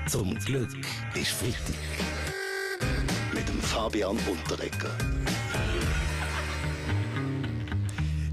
Zum Glück ist Freitag. Mit dem Fabian Unterreger.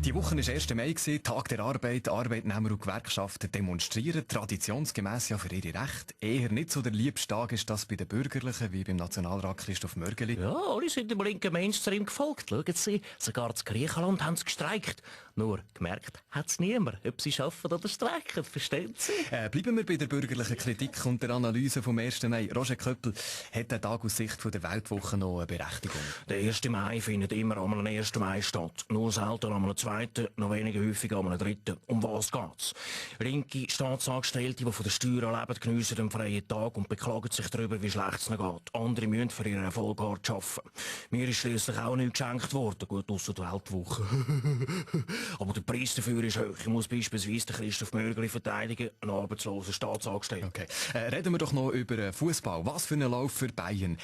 Die Woche war 1. Mai, Tag der Arbeit. Arbeitnehmer und Gewerkschaften demonstrieren traditionsgemäss ja für ihre Rechte. Eher nicht so der liebste Tag ist das bei den Bürgerlichen, wie beim Nationalrat Christoph Mörgeli. Ja, alle sind dem linken Mainstream gefolgt. Schauen Sie, sogar in Griechenland haben sie gestreikt. Nur gemerkt hat es niemand, ob sie arbeiten oder streiken. Verstehen Sie? Bleiben wir bei der bürgerlichen Kritik und der Analyse vom 1. Mai. Roger Köppel, hat der Tag aus Sicht von der Weltwoche noch eine Berechtigung? Der 1. Mai findet immer am 1. Mai statt. Nur selten am 2., noch weniger häufig am 3. Um was geht's? Linke Staatsangestellte, die von der Steuern leben, geniessen einen freien Tag und beklagen sich darüber, wie schlecht es ihnen geht. Andere müssen für ihren Erfolg hart arbeiten. Mir ist schliesslich auch nichts geschenkt worden, gut ausser der Weltwoche. Aber der Preis dafür ist hoch. Ich muss beispielsweise den Christoph Mörgeli verteidigen, einen arbeitslosen Staatsangestellten. Okay. Reden wir doch noch über Fußball. Was für ein Lauf für Bayern.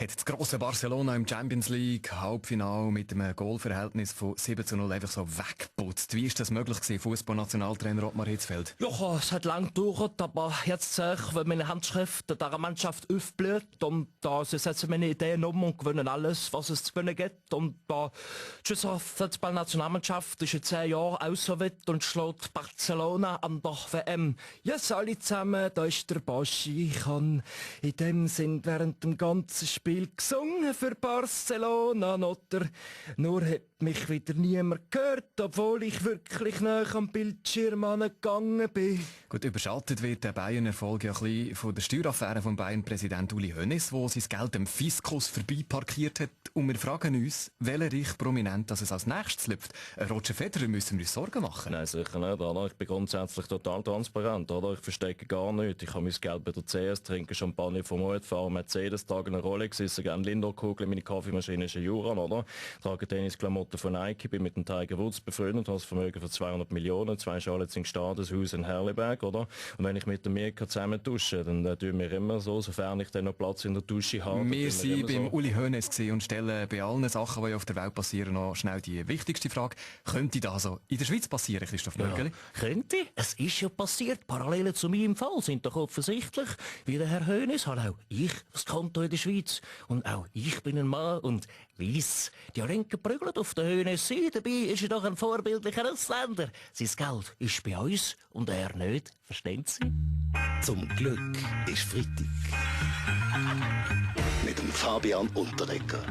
Hat das grosse Barcelona im Champions League Halbfinale mit einem Goalverhältnis von 7:0 einfach so weggeputzt. Wie ist das möglich gewesen, Fußballnationaltrainer Ottmar Hitzfeld? Ja, es hat lang gedauert, aber jetzt sehe ich, wenn meine Handschrift dieser Mannschaft aufblüht und sie setzen meine Ideen um und gewinnen alles, was es zu gewinnen gibt. Und die Fußballnationalmannschaft ist in 10 Jahren auch so weit und schlägt Barcelona an der WM. Ja, alle zusammen, da ist der Boschi. Ich habe in dem Sinn während dem ganzen Spiel gesungen für Barcelona. Nur hat mich wieder niemand gehört, obwohl ich wirklich nah am Bildschirm angegangen bin. Gut, überschattet wird der Bayern-Erfolg ja ein bisschen von der Steueraffäre von Bayern-Präsident Uli Hoeneß, wo sein Geld dem Fiskus vorbei parkiert hat. Und wir fragen uns, welcher reich prominent das es als nächstes lüpft. Roger Federer müssen wir uns Sorgen machen. Nein, sicher nicht, oder? Ich bin grundsätzlich total transparent, oder? Ich verstecke gar nichts. Ich habe mein Geld bei der CS, trinke Champagner vom Mut, fahre Mercedes, trage eine Rolex, esse gerne Lindor-Kugel, meine Kaffeemaschine ist ein Juran, oder? Trage Tennisklamotten von Nike, bin mit dem Tiger Woods befreundet, habe das Vermögen von 200 Millionen, 2 Chalets in Gstaad, ein Haus in Herliberg, oder? Und wenn ich mit der Mirka zusammen dusche, dann tun wir immer so, sofern ich dann noch Platz in der Dusche habe. Wir sind beim so Uli Hoeneß und stellen bei allen Sachen, die auf der Welt passieren, noch schnell die wichtigste Frage. Könnte das also in der Schweiz passieren, Christoph Mörgeli? Ja, könnte. Es ist ja passiert. Parallelen zu meinem Fall sind doch offensichtlich. Wie der Herr Hoeneß hat auch ich das Konto in der Schweiz. Und auch ich bin ein Mann und weiss, die Linken prügeln auf der Hoeneß sein. Dabei ist er doch ein vorbildlicher Ausländer. Sein Geld ist bei uns und er nicht. Verstehen Sie? Zum Glück ist Freitag. Mit dem Fabian Unterreger.